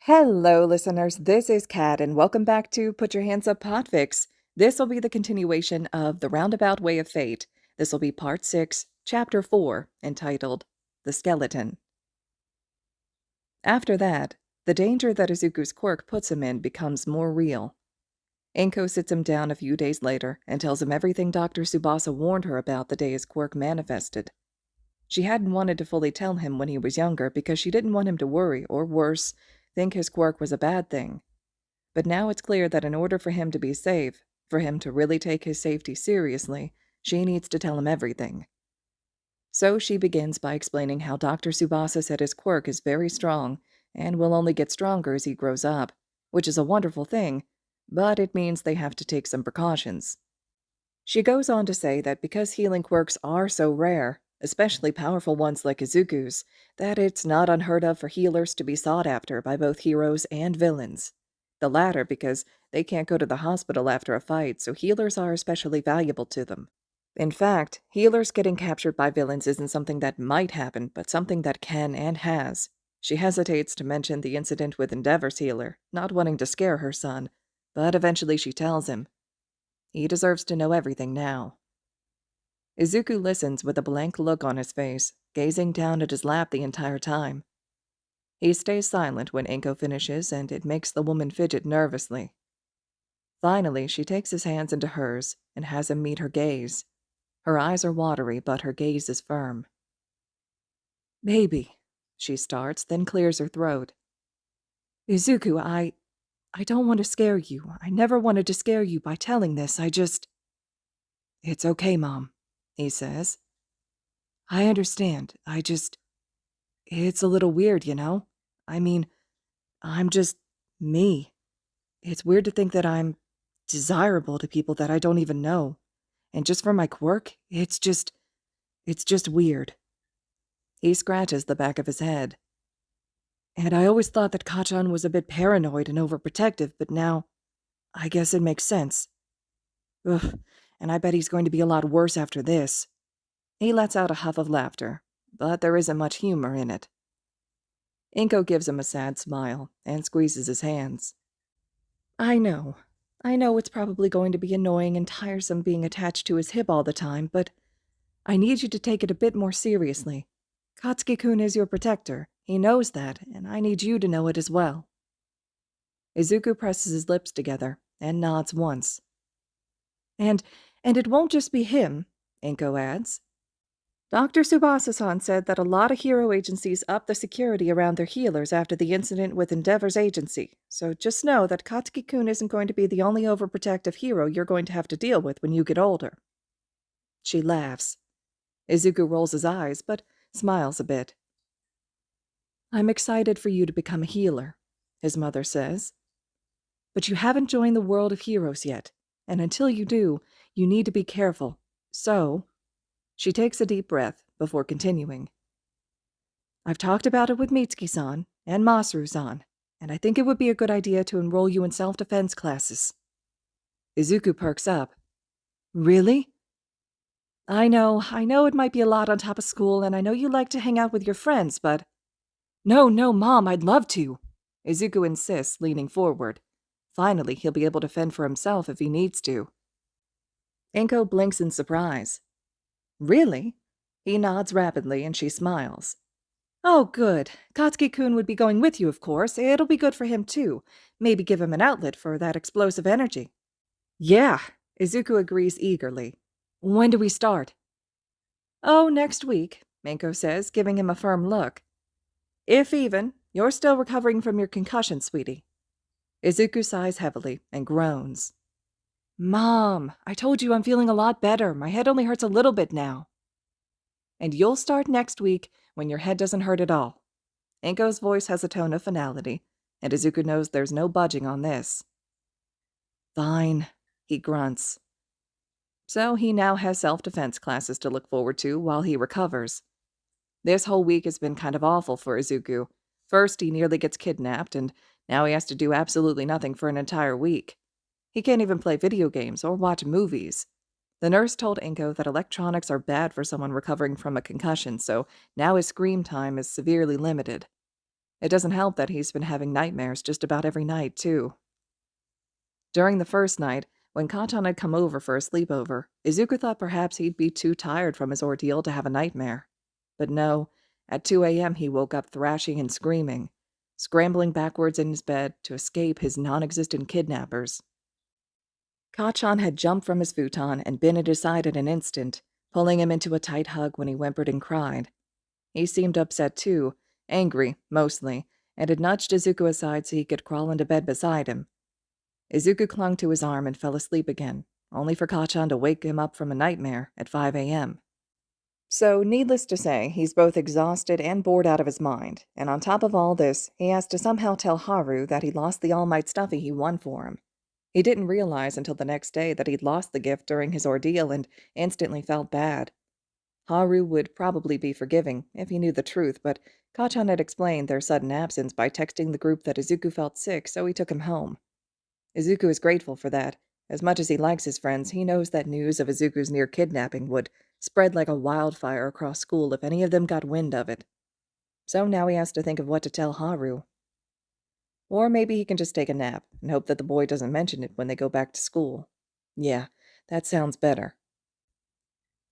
Hello, listeners. This is Kat, and welcome back to Put Your Hands Up Podfics. This will be the continuation of The Roundabout Way of Fate. This will be Part 6, Chapter 4, entitled The Skeleton. After that, the danger that Izuku's quirk puts him in becomes more real. Inko sits him down a few days later and tells him everything Dr. Tsubasa warned her about the day his quirk manifested. She hadn't wanted to fully tell him when he was younger because she didn't want him to worry, or worse, think his quirk was a bad thing. But now it's clear that in order for him to be safe, for him to really take his safety seriously, she needs to tell him everything. So she begins by explaining how Dr. Tsubasa said his quirk is very strong and will only get stronger as he grows up, which is a wonderful thing, but it means they have to take some precautions. She goes on to say that because healing quirks are so rare, especially powerful ones like Izuku's, that it's not unheard of for healers to be sought after by both heroes and villains. The latter because they can't go to the hospital after a fight, so healers are especially valuable to them. In fact, healers getting captured by villains isn't something that might happen, but something that can and has. She hesitates to mention the incident with Endeavor's healer, not wanting to scare her son, but eventually she tells him. He deserves to know everything now. Izuku listens with a blank look on his face, gazing down at his lap the entire time. He stays silent when Inko finishes, and it makes the woman fidget nervously. Finally, she takes his hands into hers and has him meet her gaze. Her eyes are watery, but her gaze is firm. "Baby," she starts, then clears her throat. "Izuku, I don't want to scare you. I never wanted to scare you by telling this. It's okay, Mom," he says. "I understand. It's a little weird, you know? I mean, I'm just me. It's weird to think that I'm desirable to people that I don't even know. And just for my quirk, it's just weird." He scratches the back of his head. "And I always thought that Kachan was a bit paranoid and overprotective, but now, I guess it makes sense. Ugh, and I bet he's going to be a lot worse after this." He lets out a huff of laughter, but there isn't much humor in it. Inko gives him a sad smile and squeezes his hands. I know it's probably going to be annoying and tiresome being attached to his hip all the time, but I need you to take it a bit more seriously. Katsuki-kun is your protector. He knows that, and I need you to know it as well." Izuku presses his lips together and nods once. And it won't just be him," Inko adds. "Dr. Tsubasa-san said that a lot of hero agencies upped the security around their healers after the incident with Endeavor's agency, so just know that Katsuki-kun isn't going to be the only overprotective hero you're going to have to deal with when you get older." She laughs. Izuku rolls his eyes, but smiles a bit. "I'm excited for you to become a healer," his mother says. "But you haven't joined the world of heroes yet, and until you do, you need to be careful. So..." She takes a deep breath before continuing. "I've talked about it with Mitsuki-san and Masaru-san, and I think it would be a good idea to enroll you in self-defense classes." Izuku perks up. "Really?" I know it might be a lot on top of school, and I know you like to hang out with your friends, but..." No, Mom, I'd love to," Izuku insists, leaning forward. Finally, he'll be able to fend for himself if he needs to. Inko blinks in surprise. "Really?" He nods rapidly, and she smiles. "Oh, good. Katsuki-kun would be going with you, of course. It'll be good for him, too. Maybe give him an outlet for that explosive energy." "Yeah," Izuku agrees eagerly. "When do we start?" "Oh, next week," Inko says, giving him a firm look. "If even. You're still recovering from your concussion, sweetie." Izuku sighs heavily and groans. "Mom, I told you I'm feeling a lot better. My head only hurts a little bit now." "And you'll start next week when your head doesn't hurt at all." Inko's voice has a tone of finality, and Izuku knows there's no budging on this. "Fine," he grunts. So he now has self-defense classes to look forward to while he recovers. This whole week has been kind of awful for Izuku. First, he nearly gets kidnapped, and now he has to do absolutely nothing for an entire week. He can't even play video games or watch movies. The nurse told Inko that electronics are bad for someone recovering from a concussion, so now his screen time is severely limited. It doesn't help that he's been having nightmares just about every night, too. During the first night, when Kacchan had come over for a sleepover, Izuku thought perhaps he'd be too tired from his ordeal to have a nightmare. But no, at 2 a.m. he woke up thrashing and screaming, scrambling backwards in his bed to escape his non-existent kidnappers. Kacchan had jumped from his futon and been at his side in an instant, pulling him into a tight hug when he whimpered and cried. He seemed upset too, angry, mostly, and had nudged Izuku aside so he could crawl into bed beside him. Izuku clung to his arm and fell asleep again, only for Kacchan to wake him up from a nightmare at 5 a.m. So, needless to say, he's both exhausted and bored out of his mind, and on top of all this, he has to somehow tell Haru that he lost the All Might stuffy he won for him. He didn't realize until the next day that he'd lost the gift during his ordeal and instantly felt bad. Haru would probably be forgiving if he knew the truth, but Kacchan had explained their sudden absence by texting the group that Izuku felt sick, so he took him home. Izuku is grateful for that. As much as he likes his friends, he knows that news of Izuku's near kidnapping would spread like a wildfire across school if any of them got wind of it. So now he has to think of what to tell Haru. Or maybe he can just take a nap and hope that the boy doesn't mention it when they go back to school. Yeah, that sounds better.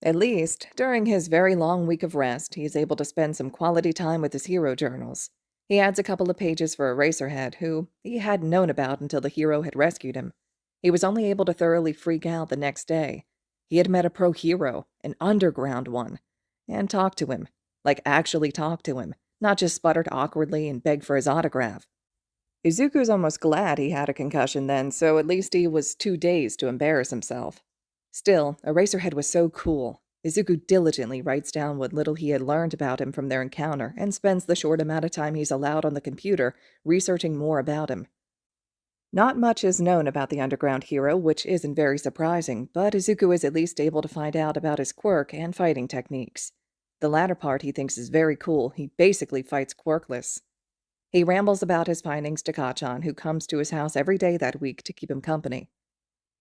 At least, during his very long week of rest, he is able to spend some quality time with his hero journals. He adds a couple of pages for Eraserhead, who he hadn't known about until the hero had rescued him. He was only able to thoroughly freak out the next day. He had met a pro hero, an underground one, and talked to him. Like actually talked to him, not just sputtered awkwardly and begged for his autograph. Izuku's almost glad he had a concussion then, so at least he was too dazed to embarrass himself. Still, Eraserhead was so cool. Izuku diligently writes down what little he had learned about him from their encounter and spends the short amount of time he's allowed on the computer researching more about him. Not much is known about the underground hero, which isn't very surprising, but Izuku is at least able to find out about his quirk and fighting techniques. The latter part he thinks is very cool. He basically fights quirkless. He rambles about his findings to Kacchan, who comes to his house every day that week to keep him company.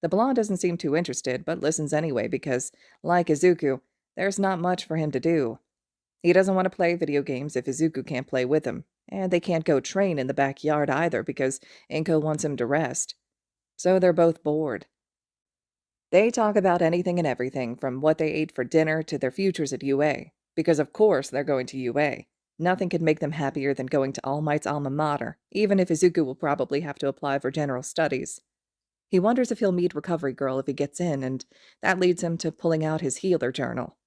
The blonde doesn't seem too interested, but listens anyway because, like Izuku, there's not much for him to do. He doesn't want to play video games if Izuku can't play with him, and they can't go train in the backyard either because Inko wants him to rest. So they're both bored. They talk about anything and everything, from what they ate for dinner to their futures at UA, because of course they're going to UA. Nothing could make them happier than going to All Might's alma mater, even if Izuku will probably have to apply for general studies. He wonders if he'll meet Recovery Girl if he gets in, and that leads him to pulling out his healer journal.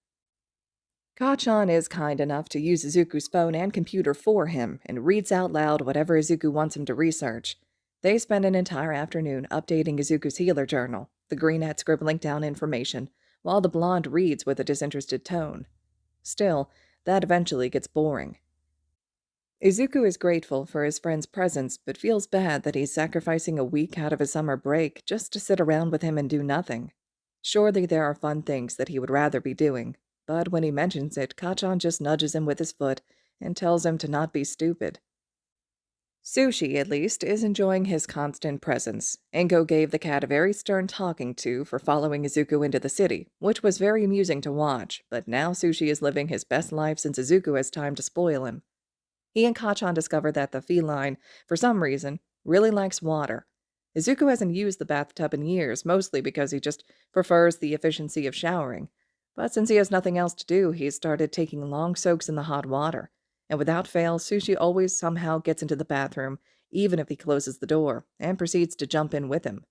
Kacchan is kind enough to use Izuku's phone and computer for him and reads out loud whatever Izuku wants him to research. They spend an entire afternoon updating Izuku's healer journal, the greenette scribbling down information, while the blonde reads with a disinterested tone. Still, that eventually gets boring. Izuku is grateful for his friend's presence, but feels bad that he's sacrificing a week out of his summer break just to sit around with him and do nothing. Surely there are fun things that he would rather be doing, but when he mentions it, Kacchan just nudges him with his foot and tells him to not be stupid. Sushi, at least, is enjoying his constant presence. Inko gave the cat a very stern talking to for following Izuku into the city, which was very amusing to watch, but now Sushi is living his best life since Izuku has time to spoil him. He and Kacchan discover that the feline, for some reason, really likes water. Izuku hasn't used the bathtub in years, mostly because he just prefers the efficiency of showering. But since he has nothing else to do, he's started taking long soaks in the hot water. And without fail, Sushi always somehow gets into the bathroom, even if he closes the door, and proceeds to jump in with him.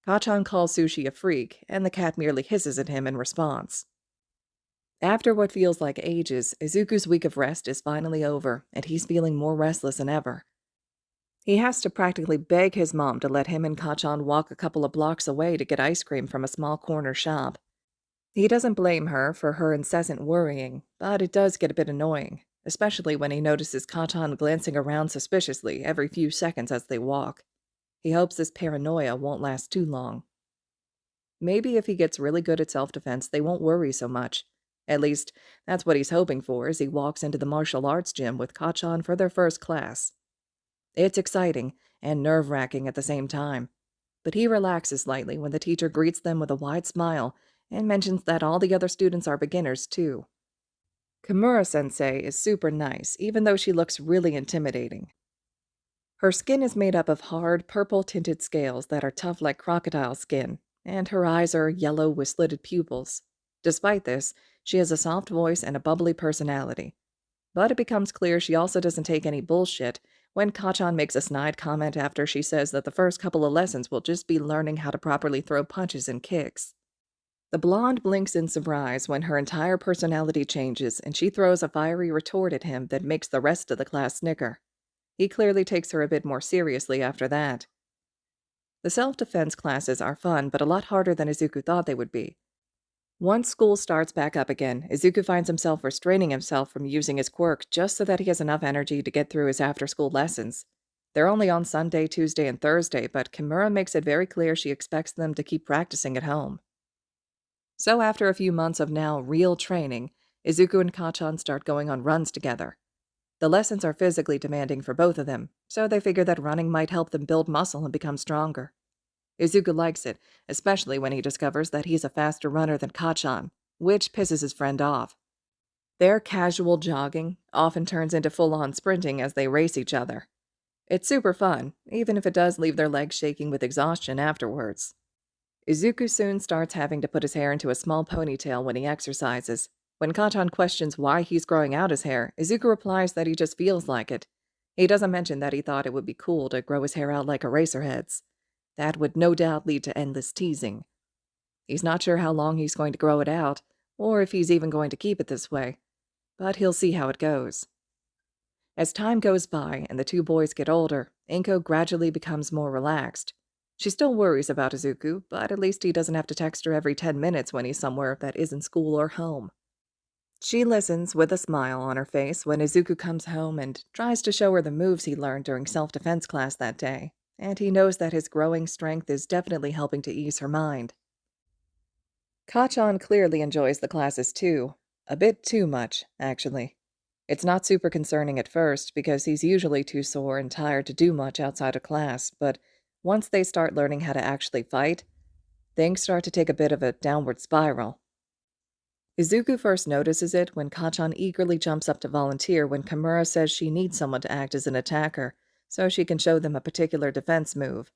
Kacchan calls Sushi a freak, and the cat merely hisses at him in response. After what feels like ages, Izuku's week of rest is finally over, and he's feeling more restless than ever. He has to practically beg his mom to let him and Kacchan walk a couple of blocks away to get ice cream from a small corner shop. He doesn't blame her for her incessant worrying, but it does get a bit annoying, especially when he notices Kacchan glancing around suspiciously every few seconds as they walk. He hopes this paranoia won't last too long. Maybe if he gets really good at self-defense, they won't worry so much. At least, that's what he's hoping for as he walks into the martial arts gym with Kacchan for their first class. It's exciting and nerve-wracking at the same time, but he relaxes slightly when the teacher greets them with a wide smile and mentions that all the other students are beginners, too. Kimura-sensei is super nice, even though she looks really intimidating. Her skin is made up of hard, purple-tinted scales that are tough like crocodile skin, and her eyes are yellow with slitted pupils. Despite this, she has a soft voice and a bubbly personality. But it becomes clear she also doesn't take any bullshit when Kachan makes a snide comment after she says that the first couple of lessons will just be learning how to properly throw punches and kicks. The blonde blinks in surprise when her entire personality changes and she throws a fiery retort at him that makes the rest of the class snicker. He clearly takes her a bit more seriously after that. The self-defense classes are fun, but a lot harder than Izuku thought they would be. Once school starts back up again, Izuku finds himself restraining himself from using his quirk just so that he has enough energy to get through his after-school lessons. They're only on Sunday, Tuesday, and Thursday, but Kimura makes it very clear she expects them to keep practicing at home. So after a few months of now real training, Izuku and Kachan start going on runs together. The lessons are physically demanding for both of them, so they figure that running might help them build muscle and become stronger. Izuku likes it, especially when he discovers that he's a faster runner than Kachan, which pisses his friend off. Their casual jogging often turns into full-on sprinting as they race each other. It's super fun, even if it does leave their legs shaking with exhaustion afterwards. Izuku soon starts having to put his hair into a small ponytail when he exercises. When Kachan questions why he's growing out his hair, Izuku replies that he just feels like it. He doesn't mention that he thought it would be cool to grow his hair out like Eraserhead's. That would no doubt lead to endless teasing. He's not sure how long he's going to grow it out, or if he's even going to keep it this way, but he'll see how it goes. As time goes by and the two boys get older, Inko gradually becomes more relaxed. She still worries about Izuku, but at least he doesn't have to text her every 10 minutes when he's somewhere that isn't school or home. She listens with a smile on her face when Izuku comes home and tries to show her the moves he learned during self-defense class that day, and he knows that his growing strength is definitely helping to ease her mind. Kachan clearly enjoys the classes too. A bit too much, actually. It's not super concerning at first because he's usually too sore and tired to do much outside of class, but once they start learning how to actually fight, things start to take a bit of a downward spiral. Izuku first notices it when Kachan eagerly jumps up to volunteer when Kimura says she needs someone to act as an attacker, so she can show them a particular defense move.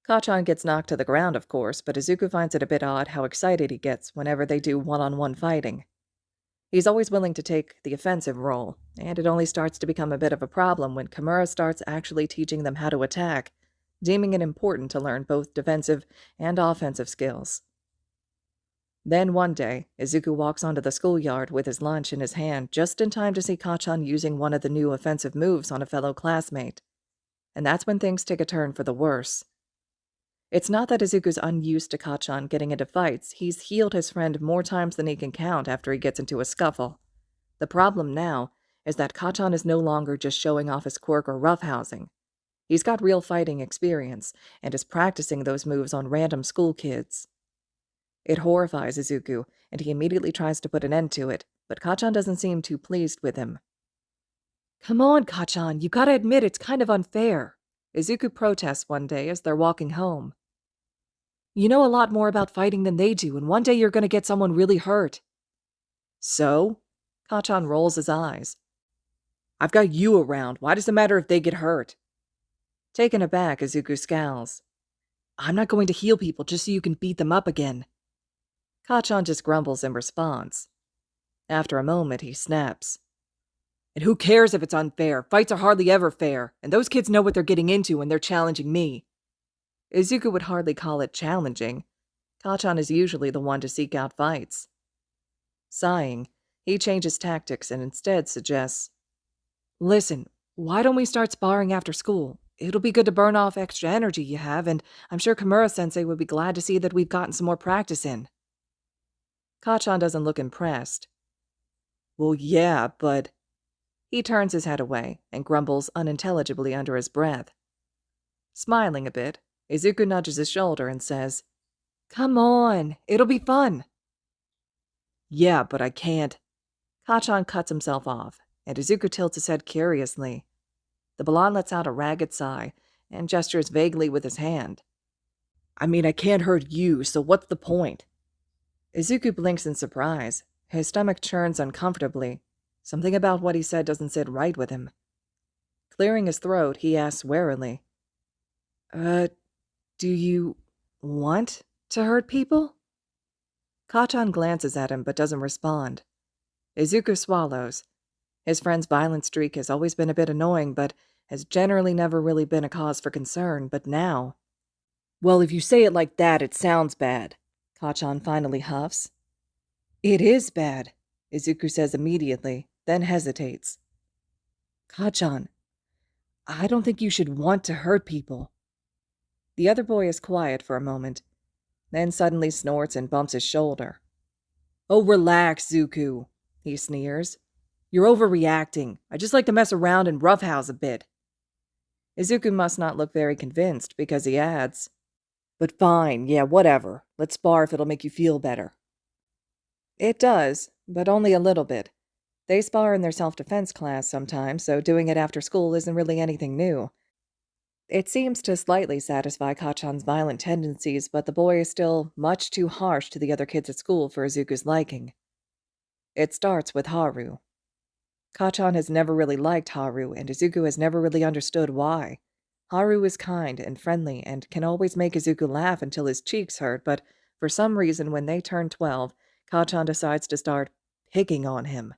Kachan gets knocked to the ground, of course, but Izuku finds it a bit odd how excited he gets whenever they do one-on-one fighting. He's always willing to take the offensive role, and it only starts to become a bit of a problem when Kimura starts actually teaching them how to attack, deeming it important to learn both defensive and offensive skills. Then one day, Izuku walks onto the schoolyard with his lunch in his hand just in time to see Kachan using one of the new offensive moves on a fellow classmate. And that's when things take a turn for the worse. It's not that Izuku's unused to Kachan getting into fights. He's healed his friend more times than he can count after he gets into a scuffle. The problem now is that Kachan is no longer just showing off his quirk or roughhousing. He's got real fighting experience and is practicing those moves on random school kids. It horrifies Izuku, and he immediately tries to put an end to it, but Kachan doesn't seem too pleased with him. "Come on, Kachan, you gotta admit it's kind of unfair," Izuku protests one day as they're walking home. "You know a lot more about fighting than they do, and one day you're gonna get someone really hurt." "So?" Kachan rolls his eyes. "I've got you around. Why does it matter if they get hurt?" Taken aback, Izuku scowls. "I'm not going to heal people just so you can beat them up again." Kachan just grumbles in response. After a moment, he snaps. "And who cares if it's unfair? Fights are hardly ever fair, and those kids know what they're getting into when they're challenging me." Izuku would hardly call it challenging. Kachan is usually the one to seek out fights. Sighing, he changes tactics and instead suggests, "Listen, why don't we start sparring after school? It'll be good to burn off extra energy you have, and I'm sure Kimura-sensei would be glad to see that we've gotten some more practice in." Kachan doesn't look impressed. "Well, yeah, but..." He turns his head away and grumbles unintelligibly under his breath. Smiling a bit, Izuku nudges his shoulder and says, "Come on, it'll be fun." "Yeah, but I can't..." Kachan cuts himself off, and Izuku tilts his head curiously. The blonde lets out a ragged sigh and gestures vaguely with his hand. "I mean, I can't hurt you, so what's the point?" Izuku blinks in surprise. His stomach churns uncomfortably. Something about what he said doesn't sit right with him. Clearing his throat, he asks warily, do you want to hurt people? Kachan glances at him but doesn't respond. Izuku swallows. His friend's violent streak has always been a bit annoying, but has generally never really been a cause for concern, but now... Well, if you say it like that, it sounds bad, Kachan finally huffs. It is bad, Izuku says immediately, then hesitates. Kachan, I don't think you should want to hurt people. The other boy is quiet for a moment, then suddenly snorts and bumps his shoulder. Oh, relax, Zuku, he sneers. You're overreacting. I just like to mess around and roughhouse a bit. Izuku must not look very convinced because he adds, but fine, yeah, whatever. Let's spar if it'll make you feel better. It does, but only a little bit. They spar in their self-defense class sometimes, so doing it after school isn't really anything new. It seems to slightly satisfy Kachan's violent tendencies, but the boy is still much too harsh to the other kids at school for Izuku's liking. It starts with Haru. Kachan has never really liked Haru, and Izuku has never really understood why. Haru is kind and friendly and can always make Izuku laugh until his cheeks hurt, but for some reason when they turn 12, Kachan decides to start picking on him.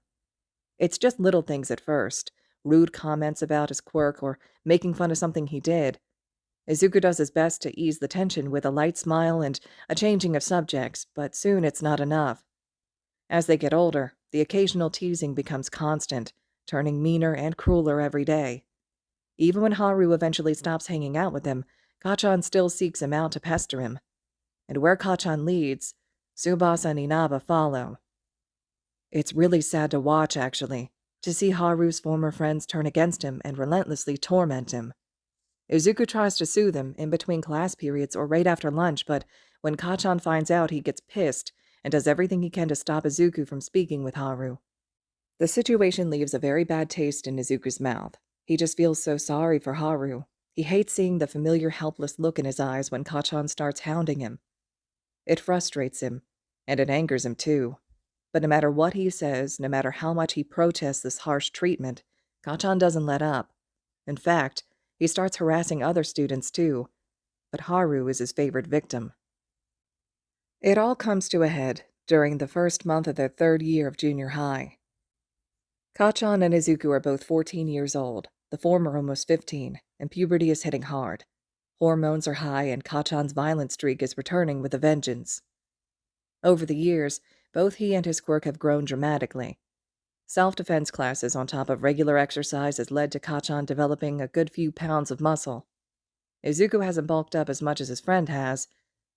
It's just little things at first, rude comments about his quirk or making fun of something he did. Izuku does his best to ease the tension with a light smile and a changing of subjects, but soon it's not enough. As they get older, the occasional teasing becomes constant, turning meaner and crueler every day. Even when Haru eventually stops hanging out with him, Kachan still seeks him out to pester him. And where Kachan leads, Tsubasa and Inaba follow. It's really sad to watch, actually, to see Haru's former friends turn against him and relentlessly torment him. Izuku tries to soothe him in between class periods or right after lunch, but when Kachan finds out, he gets pissed and does everything he can to stop Izuku from speaking with Haru. The situation leaves a very bad taste in Izuku's mouth. He just feels so sorry for Haru. He hates seeing the familiar helpless look in his eyes when Kachan starts hounding him. It frustrates him, and it angers him too. But no matter what he says, no matter how much he protests this harsh treatment, Kachan doesn't let up. In fact, he starts harassing other students too. But Haru is his favorite victim. It all comes to a head during the first month of their third year of junior high. Kachan and Izuku are both 14 years old, the former almost 15, and puberty is hitting hard. Hormones are high and Kachan's violent streak is returning with a vengeance. Over the years, both he and his quirk have grown dramatically. Self-defense classes on top of regular exercise has led to Kachan developing a good few pounds of muscle. Izuku hasn't bulked up as much as his friend has,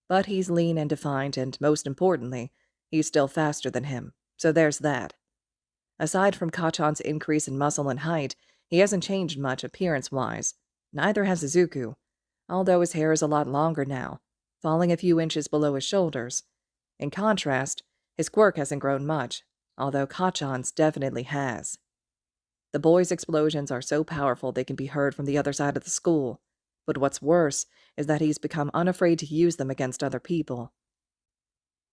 but he's lean and defined, and most importantly, he's still faster than him, so there's that. Aside from Kachan's increase in muscle and height, he hasn't changed much appearance-wise. Neither has Izuku, although his hair is a lot longer now, falling a few inches below his shoulders. In contrast, his quirk hasn't grown much, although Kachan's definitely has. The boy's explosions are so powerful they can be heard from the other side of the school, but what's worse is that he's become unafraid to use them against other people.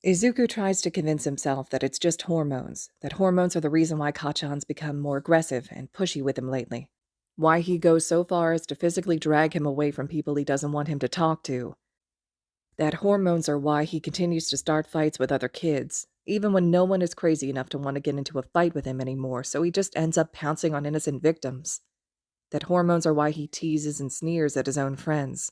Izuku tries to convince himself that it's just hormones, that hormones are the reason why Kachan's become more aggressive and pushy with him lately, why he goes so far as to physically drag him away from people he doesn't want him to talk to. That hormones are why he continues to start fights with other kids, even when no one is crazy enough to want to get into a fight with him anymore, so he just ends up pouncing on innocent victims. That hormones are why he teases and sneers at his own friends.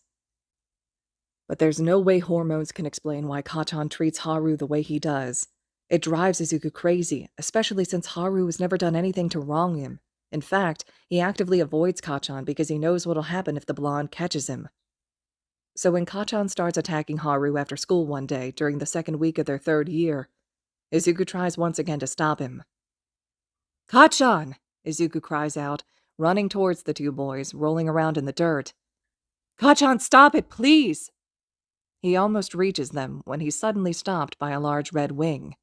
But there's no way hormones can explain why Kachan treats Haru the way he does. It drives Izuku crazy, especially since Haru has never done anything to wrong him. In fact, he actively avoids Kachan because he knows what'll happen if the blonde catches him. So when Kachan starts attacking Haru after school one day during the second week of their third year, Izuku tries once again to stop him. "Kachan!" Izuku cries out, running towards the two boys, rolling around in the dirt. "Kachan, stop it, please!" He almost reaches them when he's suddenly stopped by a large red wing.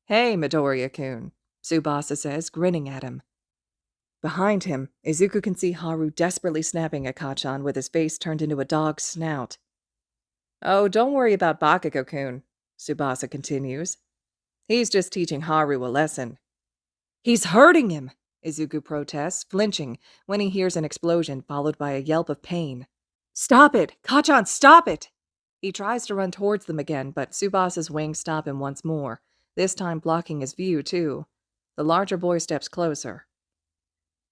"Hey, Midoriya-kun," Tsubasa says, grinning at him. Behind him, Izuku can see Haru desperately snapping at Kachan with his face turned into a dog's snout. "Oh, don't worry about Bakugo-kun," Tsubasa continues. He's just teaching Haru a lesson. He's hurting him, Izuku protests, flinching when he hears an explosion followed by a yelp of pain. Stop it! Kachan, stop it! He tries to run towards them again, but Tsubasa's wings stop him once more, this time blocking his view, too. The larger boy steps closer.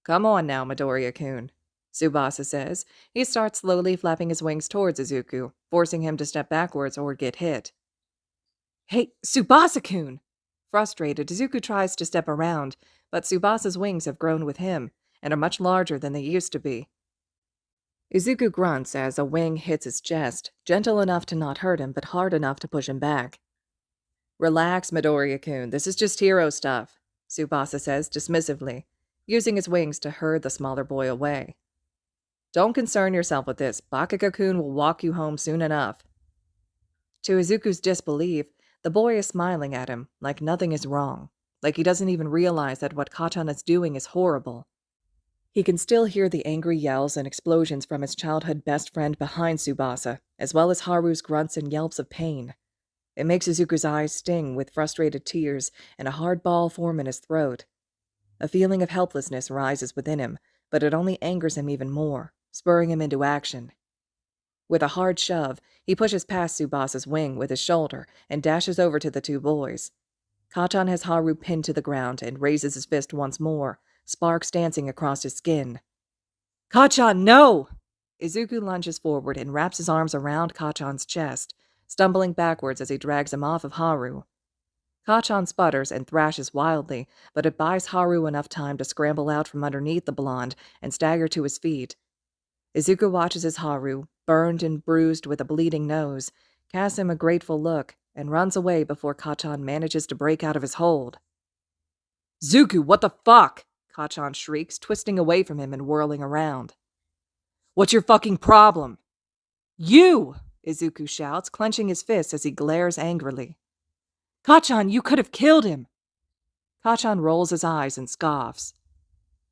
Come on now, Midoriya-kun, Tsubasa says. He starts slowly flapping his wings towards Izuku, forcing him to step backwards or get hit. Hey, Tsubasa-kun! Frustrated, Izuku tries to step around, but Tsubasa's wings have grown with him and are much larger than they used to be. Izuku grunts as a wing hits his chest, gentle enough to not hurt him, but hard enough to push him back. Relax, Midoriya-kun, this is just hero stuff, Tsubasa says dismissively, using his wings to herd the smaller boy away. Don't concern yourself with this. Bakugo-kun will walk you home soon enough. To Izuku's disbelief, the boy is smiling at him like nothing is wrong, like he doesn't even realize that what Kachan is doing is horrible. He can still hear the angry yells and explosions from his childhood best friend behind Tsubasa, as well as Haru's grunts and yelps of pain. It makes Izuku's eyes sting with frustrated tears and a hard ball form in his throat. A feeling of helplessness rises within him, but it only angers him even more, spurring him into action. With a hard shove, he pushes past Tsubasa's wing with his shoulder and dashes over to the two boys. Kachan has Haru pinned to the ground and raises his fist once more, sparks dancing across his skin. Kachan, no! Izuku lunges forward and wraps his arms around Kachan's chest, stumbling backwards as he drags him off of Haru. Kachan sputters and thrashes wildly, but it buys Haru enough time to scramble out from underneath the blonde and stagger to his feet. Izuku watches as Haru, burned and bruised with a bleeding nose, casts him a grateful look and runs away before Kachan manages to break out of his hold. Zuku, what the fuck? Kachan shrieks, twisting away from him and whirling around. What's your fucking problem? You! Izuku shouts, clenching his fists as he glares angrily. Kachan, you could have killed him! Kachan rolls his eyes and scoffs.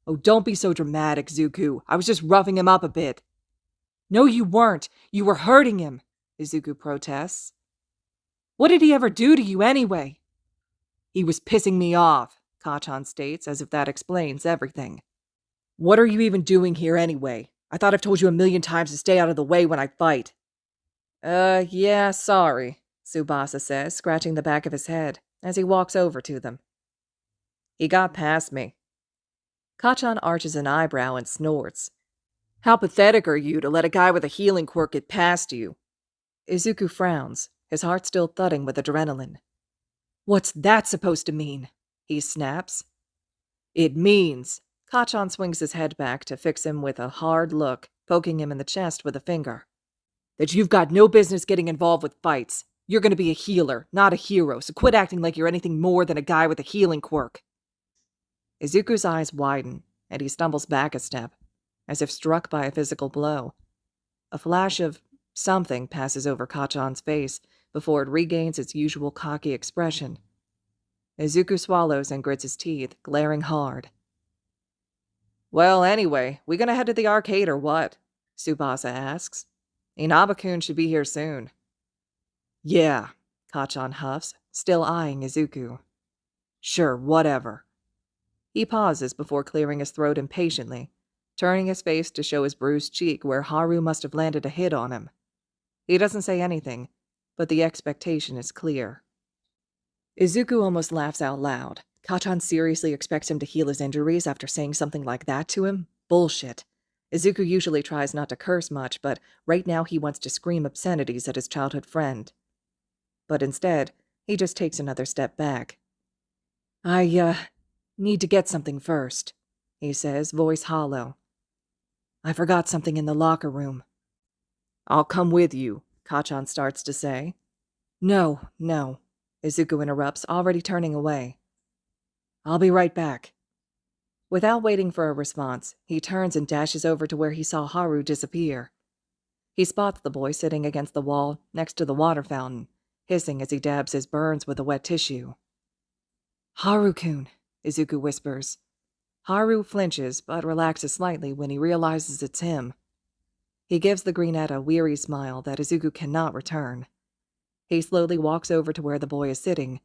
Oh, don't be so dramatic, Zuku. I was just roughing him up a bit. No, you weren't. You were hurting him, Izuku protests. What did he ever do to you anyway? He was pissing me off, Kachan states, as if that explains everything. What are you even doing here anyway? I thought I've told you 1,000,000 times to stay out of the way when I fight. Yeah, sorry, Tsubasa says, scratching the back of his head as he walks over to them. He got past me. Kachan arches an eyebrow and snorts. How pathetic are you to let a guy with a healing quirk get past you? Izuku frowns, his heart still thudding with adrenaline. What's that supposed to mean? He snaps. It means... Kachan swings his head back to fix him with a hard look, poking him in the chest with a finger. That you've got no business getting involved with fights. You're going to be a healer, not a hero, so quit acting like you're anything more than a guy with a healing quirk. Izuku's eyes widen, and he stumbles back a step, as if struck by a physical blow. A flash of something passes over Kachan's face before it regains its usual cocky expression. Izuku swallows and grits his teeth, glaring hard. Well, anyway, we gonna head to the arcade or what? Tsubasa asks. Inaba-kun should be here soon. Yeah, Kachan huffs, still eyeing Izuku. Sure, whatever. He pauses before clearing his throat impatiently, turning his face to show his bruised cheek where Haru must have landed a hit on him. He doesn't say anything, but the expectation is clear. Izuku almost laughs out loud. Kachan seriously expects him to heal his injuries after saying something like that to him? Bullshit. Izuku usually tries not to curse much, but right now he wants to scream obscenities at his childhood friend. But instead, he just takes another step back. I need to get something first, he says, voice hollow. I forgot something in the locker room. I'll come with you, Kachan starts to say. No, Izuku interrupts, already turning away. I'll be right back. Without waiting for a response, he turns and dashes over to where he saw Haru disappear. He spots the boy sitting against the wall next to the water fountain, hissing as he dabs his burns with a wet tissue. Haru-kun, Izuku whispers. Haru flinches, but relaxes slightly when he realizes it's him. He gives the greenette a weary smile that Izuku cannot return. He slowly walks over to where the boy is sitting,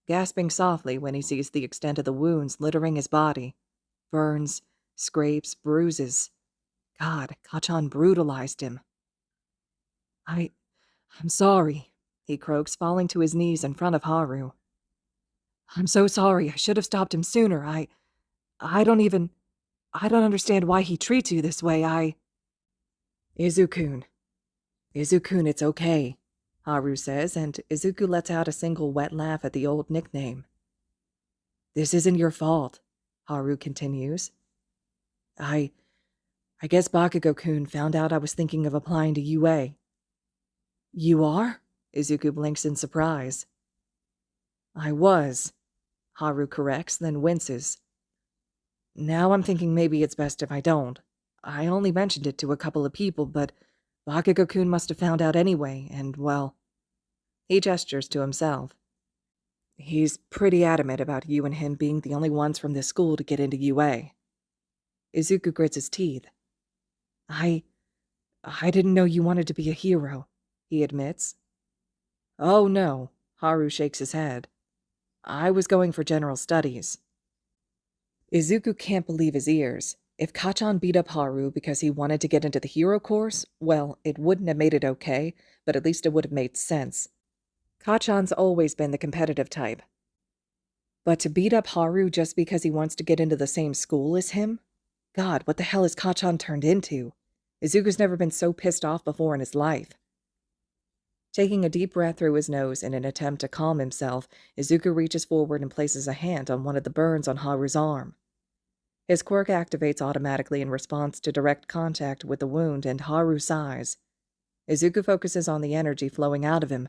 gasping softly when he sees the extent of the wounds littering his body. Burns, scrapes, bruises. God, Kachan brutalized him. I'm sorry, he croaks, falling to his knees in front of Haru. I'm so sorry. I should have stopped him sooner. I don't understand why he treats you this way. Izukun, it's okay, Haru says, and Izuku lets out a single wet laugh at the old nickname. This isn't your fault, Haru continues. I guess Bakugo-kun found out I was thinking of applying to UA. You are? Izuku blinks in surprise. I was, Haru corrects, then winces. Now I'm thinking maybe it's best if I don't. I only mentioned it to a couple of people, but Bakugo-kun must have found out anyway, and, well... He gestures to himself. He's pretty adamant about you and him being the only ones from this school to get into UA. Izuku grits his teeth. I didn't know you wanted to be a hero, he admits. Oh no, Haru shakes his head. I was going for general studies. Izuku can't believe his ears. If Kachan beat up Haru because he wanted to get into the hero course, well, it wouldn't have made it okay, but at least it would have made sense. Kachan's always been the competitive type. But to beat up Haru just because he wants to get into the same school as him? God, what the hell has Kachan turned into? Izuku's never been so pissed off before in his life. Taking a deep breath through his nose in an attempt to calm himself, Izuku reaches forward and places a hand on one of the burns on Haru's arm. His quirk activates automatically in response to direct contact with the wound, and Haru sighs. Izuku focuses on the energy flowing out of him,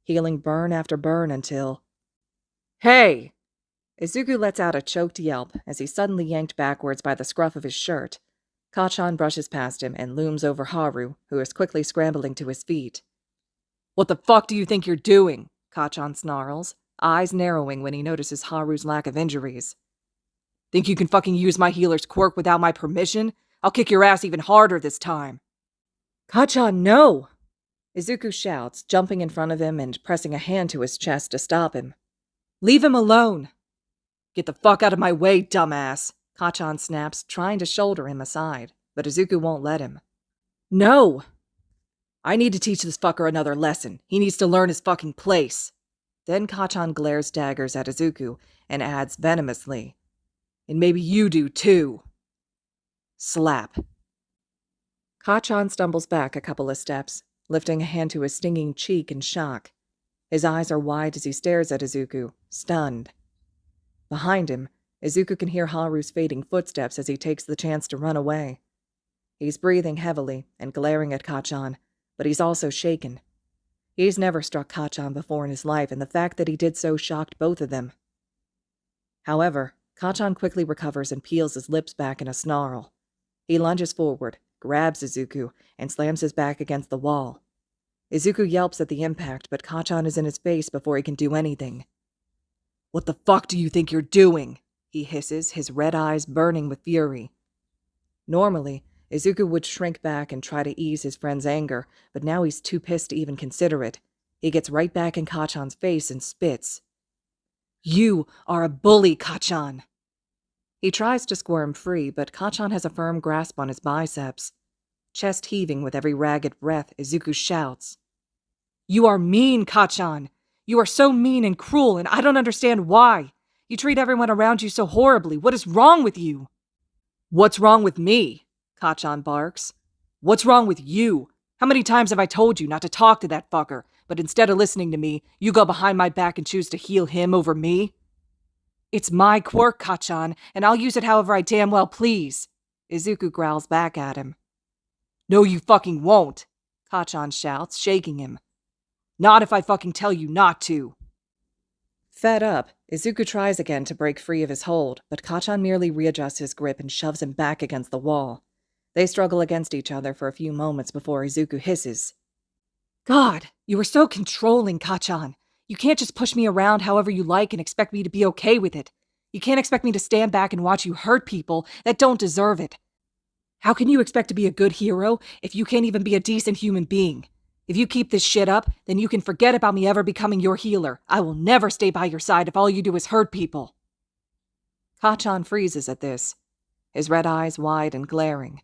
healing burn after burn until... Hey! Izuku lets out a choked yelp as he's suddenly yanked backwards by the scruff of his shirt. Kachan brushes past him and looms over Haru, who is quickly scrambling to his feet. What the fuck do you think you're doing? Kachan snarls, eyes narrowing when he notices Haru's lack of injuries. Think you can fucking use my healer's quirk without my permission? I'll kick your ass even harder this time. Kachan, no! Izuku shouts, jumping in front of him and pressing a hand to his chest to stop him. Leave him alone! Get the fuck out of my way, dumbass! Kachan snaps, trying to shoulder him aside, but Izuku won't let him. No! I need to teach this fucker another lesson. He needs to learn his fucking place. Then Kachan glares daggers at Izuku and adds venomously, and maybe you do too. Slap. Kachan stumbles back a couple of steps, lifting a hand to his stinging cheek in shock. His eyes are wide as he stares at Izuku, stunned. Behind him, Izuku can hear Haru's fading footsteps as he takes the chance to run away. He's breathing heavily and glaring at Kachan, but he's also shaken. He's never struck Kachan before in his life, and the fact that he did so shocked both of them. However, Kachan quickly recovers and peels his lips back in a snarl. He lunges forward, grabs Izuku, and slams his back against the wall. Izuku yelps at the impact, but Kachan is in his face before he can do anything. What the fuck do you think you're doing? He hisses, his red eyes burning with fury. Normally, Izuku would shrink back and try to ease his friend's anger, but now he's too pissed to even consider it. He gets right back in Kachan's face and spits. You are a bully, Kachan! He tries to squirm free, but Kachan has a firm grasp on his biceps. Chest heaving with every ragged breath, Izuku shouts. You are mean, Kachan! You are so mean and cruel, and I don't understand why. You treat everyone around you so horribly. What is wrong with you? What's wrong with me? Kachan barks. What's wrong with you? How many times have I told you not to talk to that fucker, but instead of listening to me, you go behind my back and choose to heal him over me? It's my quirk, Kachan, and I'll use it however I damn well please. Izuku growls back at him. No, you fucking won't, Kachan shouts, shaking him. Not if I fucking tell you not to. Fed up, Izuku tries again to break free of his hold, but Kachan merely readjusts his grip and shoves him back against the wall. They struggle against each other for a few moments before Izuku hisses. God, you are so controlling, Kachan. You can't just push me around however you like and expect me to be okay with it. You can't expect me to stand back and watch you hurt people that don't deserve it. How can you expect to be a good hero if you can't even be a decent human being? If you keep this shit up, then you can forget about me ever becoming your healer. I will never stay by your side if all you do is hurt people. Kachan freezes at this, his red eyes wide and glaring.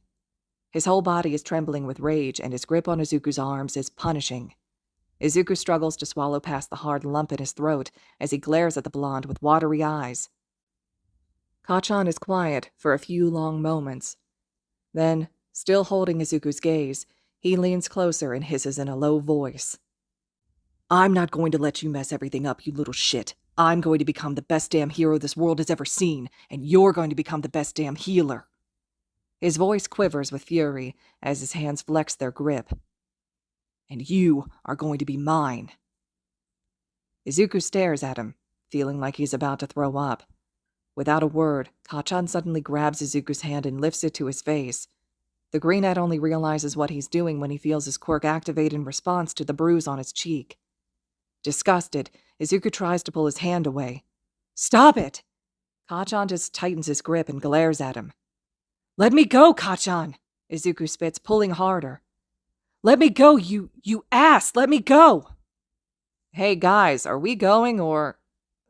His whole body is trembling with rage, and his grip on Izuku's arms is punishing. Izuku struggles to swallow past the hard lump in his throat as he glares at the blonde with watery eyes. Kachan is quiet for a few long moments. Then, still holding Izuku's gaze, he leans closer and hisses in a low voice. I'm not going to let you mess everything up, you little shit. I'm going to become the best damn hero this world has ever seen, and you're going to become the best damn healer. His voice quivers with fury as his hands flex their grip. And you are going to be mine. Izuku stares at him, feeling like he's about to throw up. Without a word, Kachan suddenly grabs Izuku's hand and lifts it to his face. The greenette only realizes what he's doing when he feels his quirk activate in response to the bruise on his cheek. Disgusted, Izuku tries to pull his hand away. Stop it! Kachan just tightens his grip and glares at him. Let me go, Kachan! Izuku spits, pulling harder. Let me go, you ass! Let me go! Hey guys, are we going or...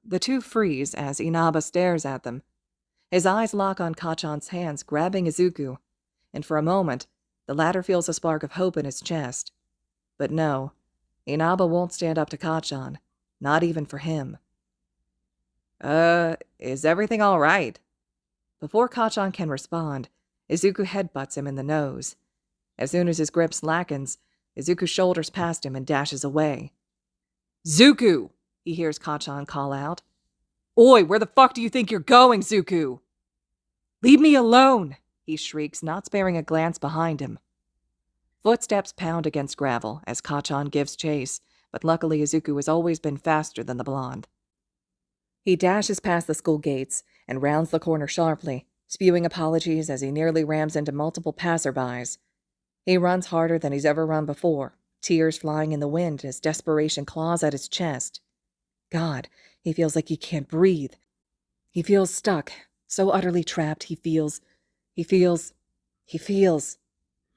The two freeze as Inaba stares at them. His eyes lock on Kachan's hands, grabbing Izuku, and for a moment, the latter feels a spark of hope in his chest. But no, Inaba won't stand up to Kachan, not even for him. Is everything all right? Before Kachan can respond, Izuku headbutts him in the nose. As soon as his grip slackens, Izuku shoulders past him and dashes away. Zuku! He hears Kachan call out. Oi, where the fuck do you think you're going, Zuku? Leave me alone! He shrieks, not sparing a glance behind him. Footsteps pound against gravel as Kachan gives chase, but luckily Izuku has always been faster than the blonde. He dashes past the school gates and rounds the corner sharply, spewing apologies as he nearly rams into multiple passerbys. He runs harder than he's ever run before, tears flying in the wind as desperation claws at his chest. God, he feels like he can't breathe. He feels stuck, so utterly trapped he feels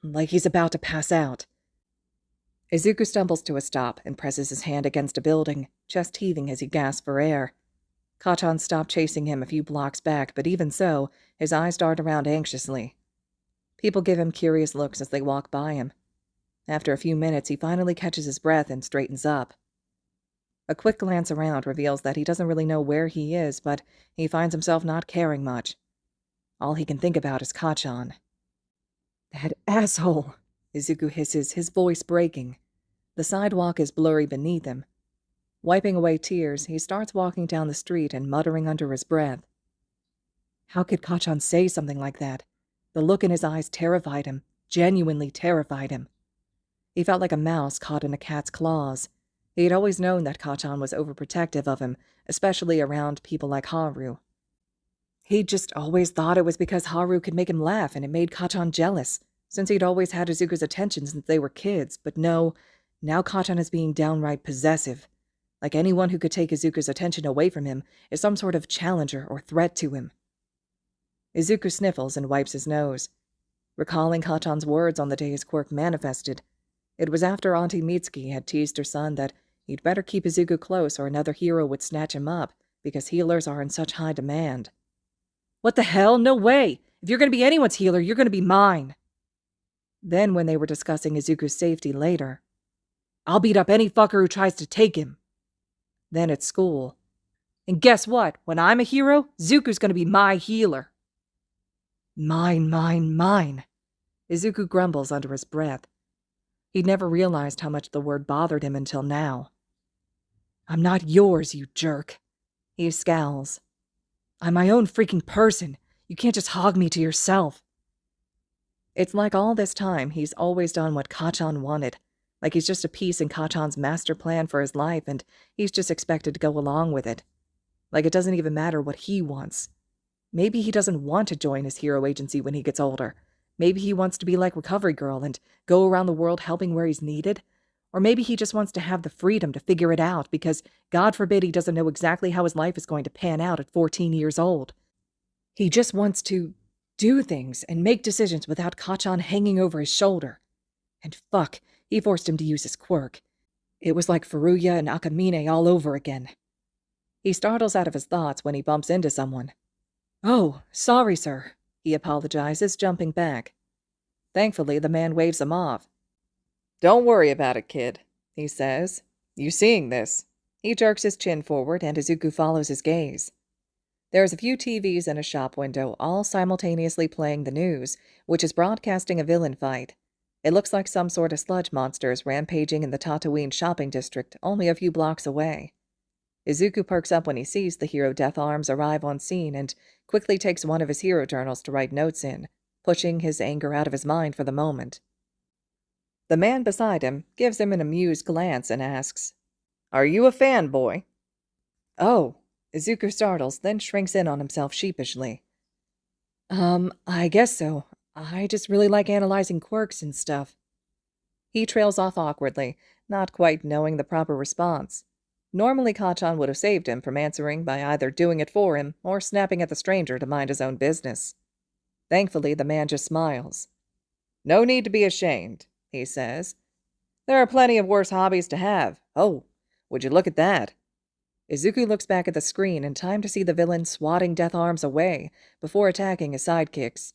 like he's about to pass out. Izuku stumbles to a stop and presses his hand against a building, chest heaving as he gasps for air. Kachan stopped chasing him a few blocks back, but even so, his eyes dart around anxiously. People give him curious looks as they walk by him. After a few minutes, he finally catches his breath and straightens up. A quick glance around reveals that he doesn't really know where he is, but he finds himself not caring much. All he can think about is Kachan. That asshole, Izuku hisses, his voice breaking. The sidewalk is blurry beneath him. Wiping away tears, he starts walking down the street and muttering under his breath. How could Kachan say something like that? The look in his eyes terrified him, genuinely terrified him. He felt like a mouse caught in a cat's claws. He had always known that Kachan was overprotective of him, especially around people like Haru. He'd just always thought it was because Haru could make him laugh and it made Kachan jealous, since he'd always had Izuku's attention since they were kids, but no, now Kachan is being downright possessive. Like anyone who could take Izuku's attention away from him is some sort of challenger or threat to him. Izuku sniffles and wipes his nose. Recalling Kachan's words on the day his quirk manifested, it was after Auntie Mitsuki had teased her son that he'd better keep Izuku close or another hero would snatch him up, because healers are in such high demand. What the hell? No way! If you're going to be anyone's healer, you're going to be mine! Then, when they were discussing Izuku's safety later, I'll beat up any fucker who tries to take him. Then at school. And guess what? When I'm a hero, Zuku's going to be my healer. Mine. Izuku grumbles under his breath. He'd never realized how much the word bothered him until now. I'm not yours, you jerk. He scowls. I'm my own freaking person. You can't just hog me to yourself. It's like all this time he's always done what Kachan wanted. Like he's just a piece in Kachan's master plan for his life and he's just expected to go along with it. Like it doesn't even matter what he wants. Maybe he doesn't want to join his hero agency when he gets older. Maybe he wants to be like Recovery Girl and go around the world helping where he's needed. Or maybe he just wants to have the freedom to figure it out because, God forbid, he doesn't know exactly how his life is going to pan out at 14 years old. He just wants to do things and make decisions without Kachan hanging over his shoulder. And fuck, He forced him to use his quirk. It was like Furuya and Akamine all over again. He startles out of his thoughts when he bumps into someone. "Oh, sorry, sir," he apologizes, jumping back. Thankfully, the man waves him off. "Don't worry about it, kid," he says. "You seeing this?" He jerks his chin forward, and Izuku follows his gaze. There's a few TVs in a shop window, all simultaneously playing the news, which is broadcasting a villain fight. It looks like some sort of sludge monsters rampaging in the Tatooine shopping district, only a few blocks away. Izuku perks up when he sees the hero Death Arms arrive on scene and quickly takes one of his hero journals to write notes in, pushing his anger out of his mind for the moment. The man beside him gives him an amused glance and asks, "Are you a fanboy?" "Oh," Izuku startles, then shrinks in on himself sheepishly. I guess so. I just really like analyzing quirks and stuff." He trails off awkwardly, not quite knowing the proper response. Normally, Kachan would have saved him from answering by either doing it for him or snapping at the stranger to mind his own business. Thankfully, the man just smiles. "No need to be ashamed," he says. "There are plenty of worse hobbies to have. Oh, would you look at that?" Izuku looks back at the screen in time to see the villain swatting Death Arms away before attacking his sidekicks.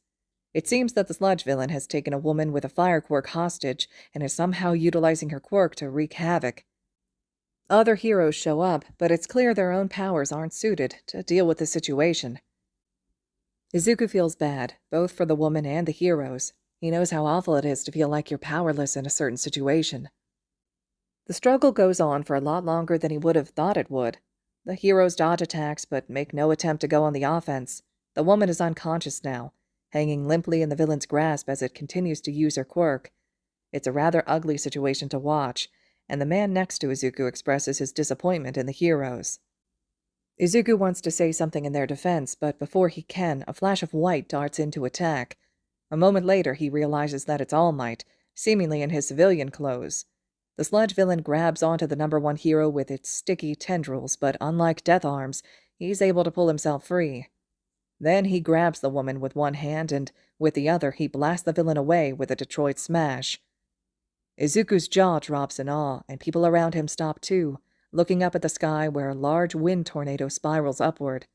It seems that the sludge villain has taken a woman with a fire quirk hostage and is somehow utilizing her quirk to wreak havoc. Other heroes show up, but it's clear their own powers aren't suited to deal with the situation. Izuku feels bad, both for the woman and the heroes. He knows how awful it is to feel like you're powerless in a certain situation. The struggle goes on for a lot longer than he would have thought it would. The heroes dodge attacks, but make no attempt to go on the offense. The woman is unconscious now, hanging limply in the villain's grasp as it continues to use her quirk. It's a rather ugly situation to watch, and the man next to Izuku expresses his disappointment in the heroes. Izuku wants to say something in their defense, but before he can, a flash of white darts in to attack. A moment later, he realizes that it's All Might, seemingly in his civilian clothes. The sludge villain grabs onto the number one hero with its sticky tendrils, but unlike Death Arms, he's able to pull himself free. Then he grabs the woman with one hand, and with the other he blasts the villain away with a Detroit smash. Izuku's jaw drops in awe, and people around him stop too, looking up at the sky where a large wind tornado spirals upward.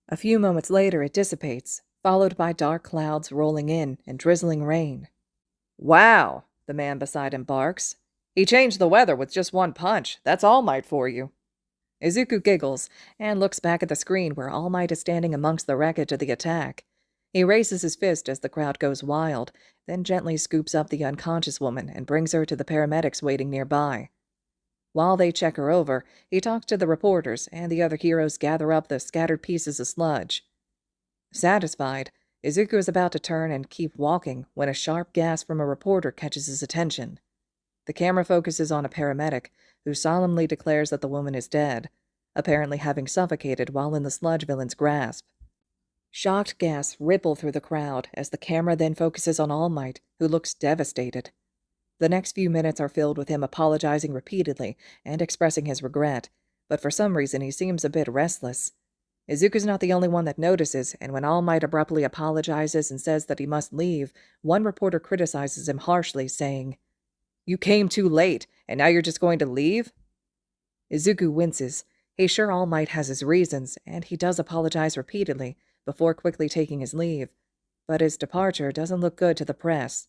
A few moments later it dissipates, followed by dark clouds rolling in and drizzling rain. "Wow," the man beside him barks. "He changed the weather with just one punch. That's All Might for you." Izuku giggles and looks back at the screen where All Might is standing amongst the wreckage of the attack. He raises his fist as the crowd goes wild, then gently scoops up the unconscious woman and brings her to the paramedics waiting nearby. While they check her over, he talks to the reporters, and the other heroes gather up the scattered pieces of sludge. Satisfied, Izuku is about to turn and keep walking when a sharp gasp from a reporter catches his attention. The camera focuses on a paramedic, who solemnly declares that the woman is dead, apparently having suffocated while in the sludge villain's grasp. Shocked gasps ripple through the crowd as the camera then focuses on All Might, who looks devastated. The next few minutes are filled with him apologizing repeatedly and expressing his regret, but for some reason he seems a bit restless. Izuku's not the only one that notices, and when All Might abruptly apologizes and says that he must leave, one reporter criticizes him harshly, saying, "You came too late, and now you're just going to leave?" Izuku winces. He's sure All Might has his reasons, and he does apologize repeatedly, before quickly taking his leave, but his departure doesn't look good to the press.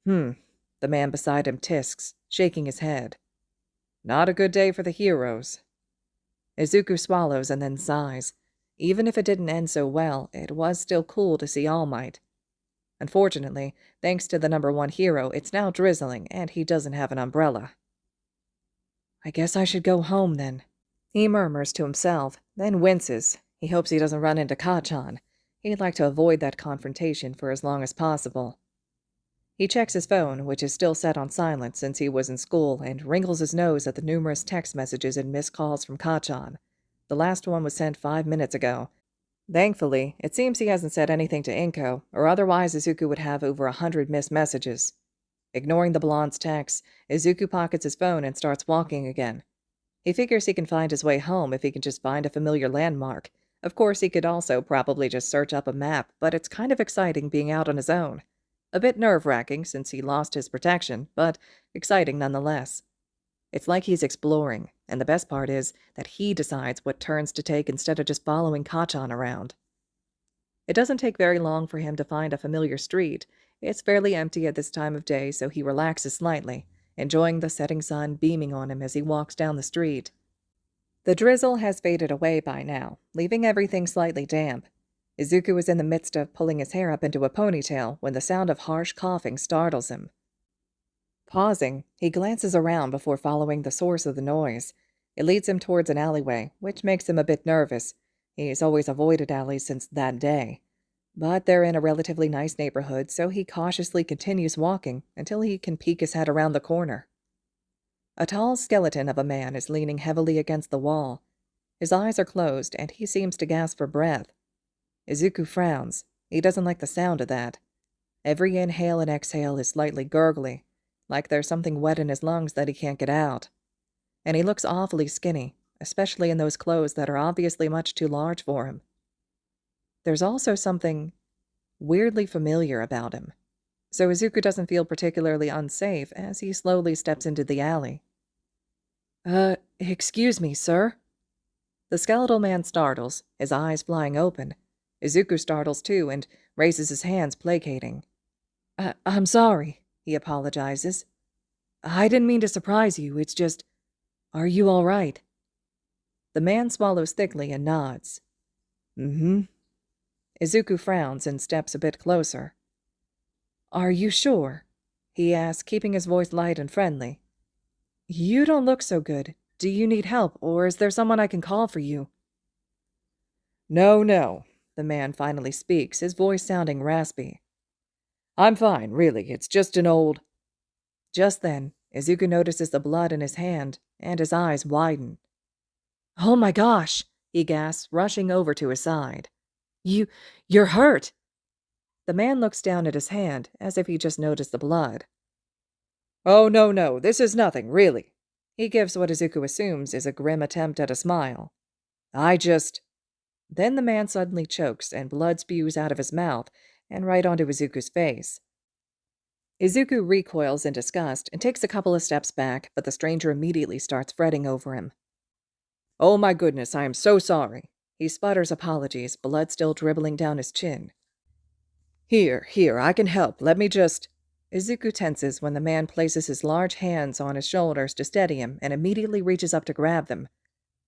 The man beside him tisks, shaking his head. "Not a good day for the heroes." Izuku swallows and then sighs. Even if it didn't end so well, it was still cool to see All Might. Unfortunately, thanks to the number one hero, it's now drizzling, and he doesn't have an umbrella. "I guess I should go home, then," he murmurs to himself, then winces. He hopes he doesn't run into Kachan. He'd like to avoid that confrontation for as long as possible. He checks his phone, which is still set on silent since he was in school, and wrinkles his nose at the numerous text messages and missed calls from Kachan. The last one was sent 5 minutes ago. Thankfully, it seems he hasn't said anything to Inko, or otherwise Izuku would have over 100 missed messages. Ignoring the blonde's texts, Izuku pockets his phone and starts walking again. He figures he can find his way home if he can just find a familiar landmark. Of course, he could also probably just search up a map, but it's kind of exciting being out on his own. A bit nerve-wracking since he lost his protection, but exciting nonetheless. It's like he's exploring, and the best part is that he decides what turns to take instead of just following Kachan around. It doesn't take very long for him to find a familiar street. It's fairly empty at this time of day, so he relaxes slightly, enjoying the setting sun beaming on him as he walks down the street. The drizzle has faded away by now, leaving everything slightly damp. Izuku is in the midst of pulling his hair up into a ponytail when the sound of harsh coughing startles him. Pausing, he glances around before following the source of the noise. It leads him towards an alleyway, which makes him a bit nervous. He's always avoided alleys since that day. But they're in a relatively nice neighborhood, so he cautiously continues walking until he can peek his head around the corner. A tall skeleton of a man is leaning heavily against the wall. His eyes are closed, and he seems to gasp for breath. Izuku frowns. He doesn't like the sound of that. Every inhale and exhale is slightly gurgly, like there's something wet in his lungs that he can't get out. And he looks awfully skinny, especially in those clothes that are obviously much too large for him. There's also something weirdly familiar about him, so Izuku doesn't feel particularly unsafe as he slowly steps into the alley. Excuse me, sir?" The skeletal man startles, his eyes flying open. Izuku startles too and raises his hands, placating. I'm sorry," he apologizes. "I didn't mean to surprise you, it's just... Are you all right?" The man swallows thickly and nods. "Mm-hmm." Izuku frowns and steps a bit closer. "Are you sure?" he asks, keeping his voice light and friendly. "You don't look so good. Do you need help, or is there someone I can call for you?" No, the man finally speaks, his voice sounding raspy. "I'm fine, really. It's just an old..." Just then, Izuku notices the blood in his hand, and his eyes widen. "Oh my gosh!" he gasps, rushing over to his side. You're hurt!" The man looks down at his hand, as if he just noticed the blood. "Oh, no, this is nothing, really." He gives what Izuku assumes is a grim attempt at a smile. Then the man suddenly chokes, and blood spews out of his mouth and right onto Izuku's face. Izuku recoils in disgust and takes a couple of steps back, but the stranger immediately starts fretting over him. "Oh my goodness, I am so sorry." He sputters apologies, blood still dribbling down his chin. Here, I can help. Let me just..." Izuku tenses when the man places his large hands on his shoulders to steady him and immediately reaches up to grab them.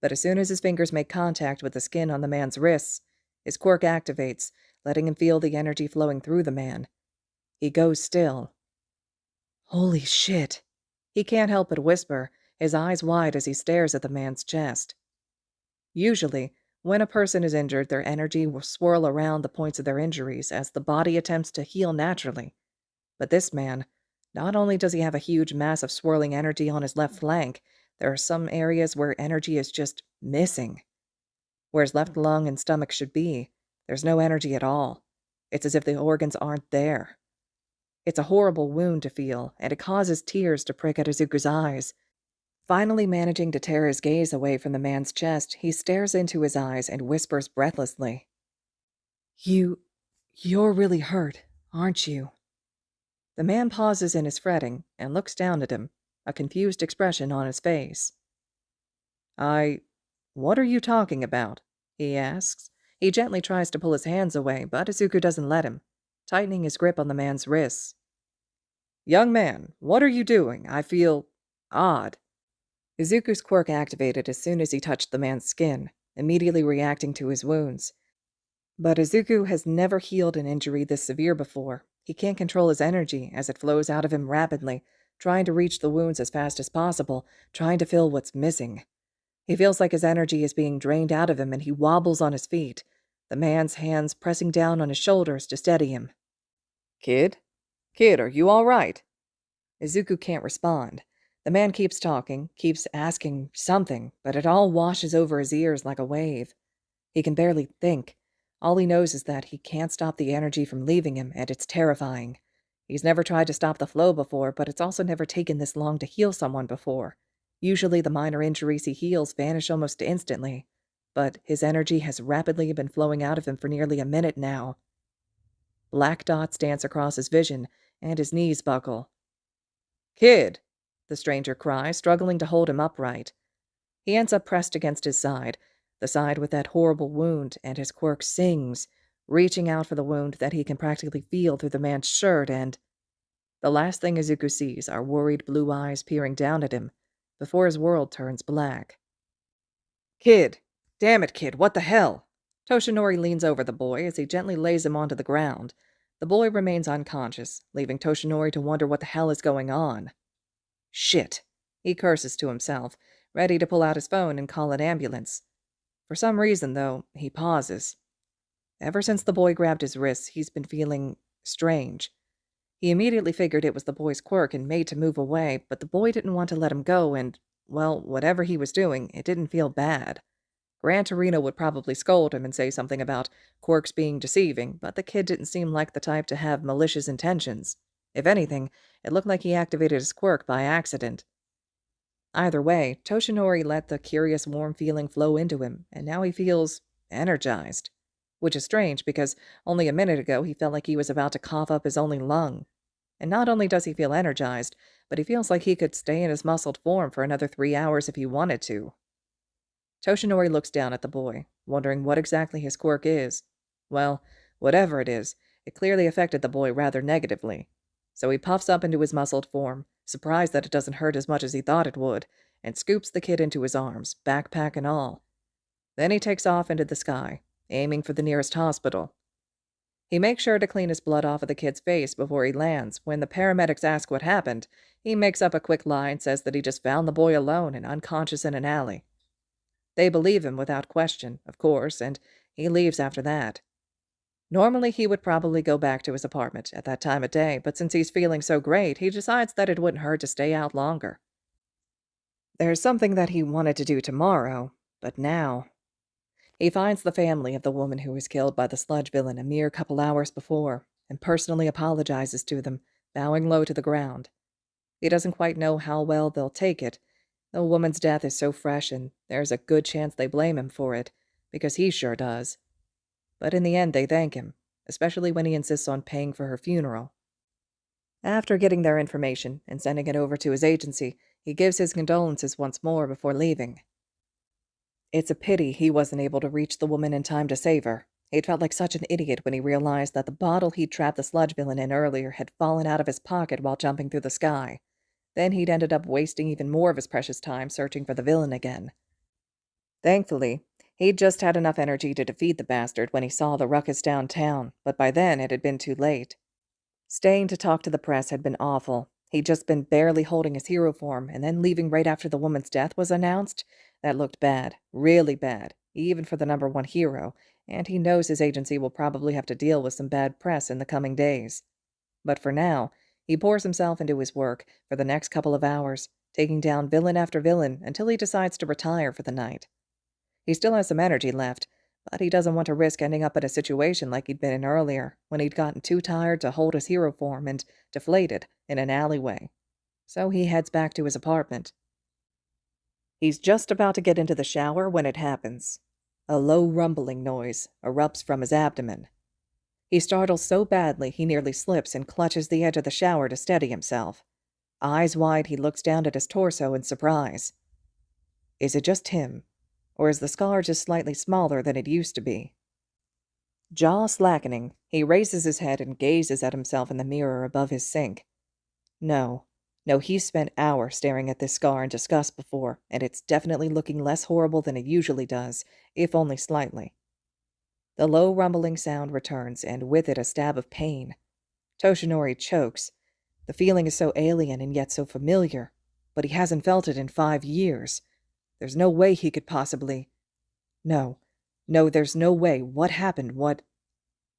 But as soon as his fingers make contact with the skin on the man's wrists, his quirk activates, letting him feel the energy flowing through the man. He goes still. "Holy shit!" He can't help but whisper, his eyes wide as he stares at the man's chest. Usually, when a person is injured, their energy will swirl around the points of their injuries as the body attempts to heal naturally. But this man, not only does he have a huge mass of swirling energy on his left flank, there are some areas where energy is just missing. Where his left lung and stomach should be, there's no energy at all. It's as if the organs aren't there. It's a horrible wound to feel, and it causes tears to prick at Izuku's eyes. Finally managing to tear his gaze away from the man's chest, he stares into his eyes and whispers breathlessly. You're really hurt, aren't you?" The man pauses in his fretting and looks down at him, a confused expression on his face. What are you talking about?" he asks. He gently tries to pull his hands away, but Izuku doesn't let him, tightening his grip on the man's wrists. "Young man, what are you doing? I feel odd." Izuku's quirk activated as soon as he touched the man's skin, immediately reacting to his wounds. But Izuku has never healed an injury this severe before. He can't control his energy as it flows out of him rapidly, trying to reach the wounds as fast as possible, trying to fill what's missing. He feels like his energy is being drained out of him and he wobbles on his feet, the man's hands pressing down on his shoulders to steady him. Kid, are you all right?" Izuku can't respond. The man keeps talking, keeps asking something, but it all washes over his ears like a wave. He can barely think. All he knows is that he can't stop the energy from leaving him, and it's terrifying. He's never tried to stop the flow before, but it's also never taken this long to heal someone before. Usually the minor injuries he heals vanish almost instantly, but his energy has rapidly been flowing out of him for nearly a minute now. Black dots dance across his vision, and his knees buckle. "Kid!" the stranger cries, struggling to hold him upright. He ends up pressed against his side, the side with that horrible wound, and his quirk sings, reaching out for the wound that he can practically feel through the man's shirt, and the last thing Izuku sees are worried blue eyes peering down at him before his world turns black. "Kid! Damn it, kid, what the hell?" Toshinori leans over the boy as he gently lays him onto the ground. The boy remains unconscious, leaving Toshinori to wonder what the hell is going on. Shit, he curses to himself, ready to pull out his phone and call an ambulance. For some reason, though, he pauses. Ever since the boy grabbed his wrists, he's been feeling strange. He immediately figured it was the boy's quirk and made to move away, but the boy didn't want to let him go and, well, whatever he was doing, it didn't feel bad. Gran Torino would probably scold him and say something about quirks being deceiving, but the kid didn't seem like the type to have malicious intentions. If anything, it looked like he activated his quirk by accident. Either way, Toshinori let the curious warm feeling flow into him, and now he feels energized. Which is strange, because only a minute ago he felt like he was about to cough up his only lung. And not only does he feel energized, but he feels like he could stay in his muscled form for another 3 hours if he wanted to. Toshinori looks down at the boy, wondering what exactly his quirk is. Well, whatever it is, it clearly affected the boy rather negatively. So he puffs up into his muscled form, surprised that it doesn't hurt as much as he thought it would, and scoops the kid into his arms, backpack and all. Then he takes off into the sky, aiming for the nearest hospital. He makes sure to clean his blood off of the kid's face before he lands. When the paramedics ask what happened, he makes up a quick lie and says that he just found the boy alone and unconscious in an alley. They believe him without question, of course, and he leaves after that. Normally, he would probably go back to his apartment at that time of day, but since he's feeling so great, he decides that it wouldn't hurt to stay out longer. There's something that he wanted to do tomorrow, but now he finds the family of the woman who was killed by the sludge villain a mere couple hours before, and personally apologizes to them, bowing low to the ground. He doesn't quite know how well they'll take it. The woman's death is so fresh, and there's a good chance they blame him for it, because he sure does. But in the end, they thank him, especially when he insists on paying for her funeral. After getting their information and sending it over to his agency, he gives his condolences once more before leaving. It's a pity he wasn't able to reach the woman in time to save her. He'd felt like such an idiot when he realized that the bottle he'd trapped the sludge villain in earlier had fallen out of his pocket while jumping through the sky. Then he'd ended up wasting even more of his precious time searching for the villain again. Thankfully, he'd just had enough energy to defeat the bastard when he saw the ruckus downtown, but by then it had been too late. Staying to talk to the press had been awful. He'd just been barely holding his hero form, and then leaving right after the woman's death was announced. That looked bad, really bad, even for the #1 hero, and he knows his agency will probably have to deal with some bad press in the coming days. But for now, he pours himself into his work for the next couple of hours, taking down villain after villain until he decides to retire for the night. He still has some energy left, but he doesn't want to risk ending up in a situation like he'd been in earlier, when he'd gotten too tired to hold his hero form and deflated in an alleyway. So he heads back to his apartment. He's just about to get into the shower when it happens. A low rumbling noise erupts from his abdomen. He startles so badly he nearly slips and clutches the edge of the shower to steady himself. Eyes wide, he looks down at his torso in surprise. Is it just him? Or is the scar just slightly smaller than it used to be? Jaw slackening, he raises his head and gazes at himself in the mirror above his sink. No, he's spent hours staring at this scar in disgust before, and it's definitely looking less horrible than it usually does, if only slightly. The low rumbling sound returns, and with it a stab of pain. Toshinori chokes. The feeling is so alien and yet so familiar, but he hasn't felt it in 5 years. There's no way he could possibly... No, there's no way. What happened?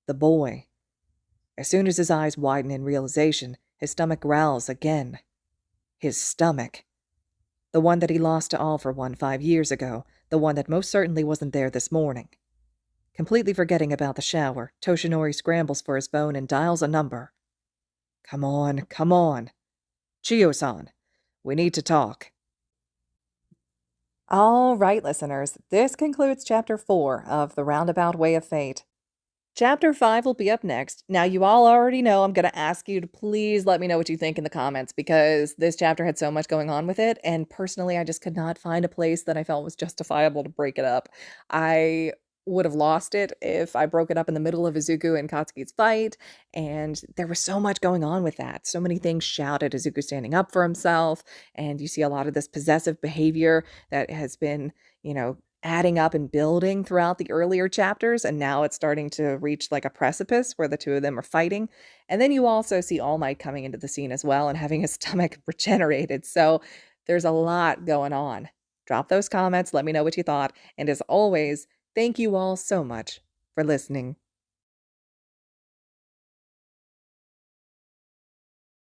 The boy. As soon as his eyes widen in realization, his stomach growls again. His stomach. The one that he lost to All for One 5 years ago, the one that most certainly wasn't there this morning. Completely forgetting about the shower, Toshinori scrambles for his phone and dials a number. Come on. Chiyo-san, we need to talk. All right, listeners, this concludes Chapter 4 of The Roundabout Way of Fate. Chapter 5 will be up next. Now, you all already know I'm going to ask you to please let me know what you think in the comments because this chapter had so much going on with it. And personally, I just could not find a place that I felt was justifiable to break it up. I would have lost it if I broke it up in the middle of Izuku and Katsuki's fight. And there was so much going on with that. So many things shouted Izuku standing up for himself. And you see a lot of this possessive behavior that has been, adding up and building throughout the earlier chapters, and now it's starting to reach like a precipice where the two of them are fighting. And then you also see All Might coming into the scene as well and having his stomach regenerated. So there's a lot going on. Drop those comments, let me know what you thought, and as always, thank you all so much for listening.